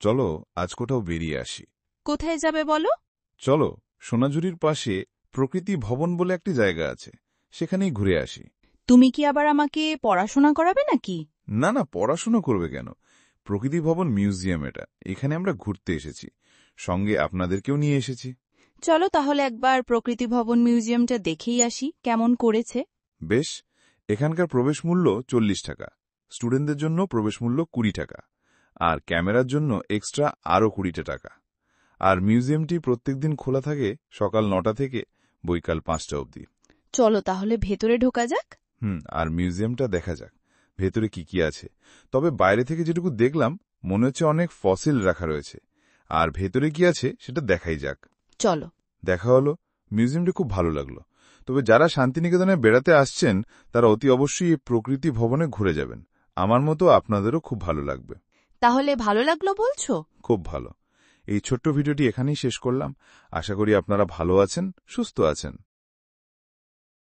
চলো আজ কোথাও বেরিয়ে আসি। কোথায় যাবে বলো? চলো, সোনাঝুরির পাশে প্রকৃতি ভবন বলে একটি জায়গা আছে, সেখানেই ঘুরে আসি। তুমি কি আবার আমাকে পড়াশোনা করাবে নাকি? না না, পড়াশোনা করবে কেন? প্রকৃতি ভবন মিউজিয়াম এটা, এখানে আমরা ঘুরতে এসেছি, সঙ্গে আপনাদেরকেও নিয়ে এসেছি। চলো তাহলে একবার প্রকৃতি ভবন মিউজিয়ামটা দেখেই আসি কেমন করেছে। বেশ, এখানকার প্রবেশ মূল্য 40 টাকা, স্টুডেন্টদের জন্য প্রবেশ মূল্য 20 টাকা, আর ক্যামেরার জন্য এক্সট্রা আরও 20 টাকা। আর মিউজিয়ামটি প্রত্যেকদিন খোলা থাকে সকাল 9টা থেকে বৈকাল 5টা অবধি। চলো তাহলে ভেতরে ঢোকা যাক। আর মিউজিয়ামটা দেখা যাক ভেতরে কি কি আছে। তবে বাইরে থেকে যেটুকু দেখলাম মনে হচ্ছে অনেক ফসিল রাখা রয়েছে, আর ভেতরে কি আছে সেটা দেখাই যাক। চলো। দেখা হলো, মিউজিয়ামটি খুব ভালো লাগলো। তবে যারা শান্তিনিকেতনে বেড়াতে আসছেন তারা অতি অবশ্যই এই প্রকৃতি ভবনে ঘুরে যাবেন। আমার মতো আপনাদেরও খুব ভালো লাগবে। তাহলে ভালো লাগলো বলছো? খুব ভালো। এই ছোট্ট ভিডিওটি এখানেই শেষ করলাম। আশা করি আপনারা ভালো আছেন, সুস্থ আছেন।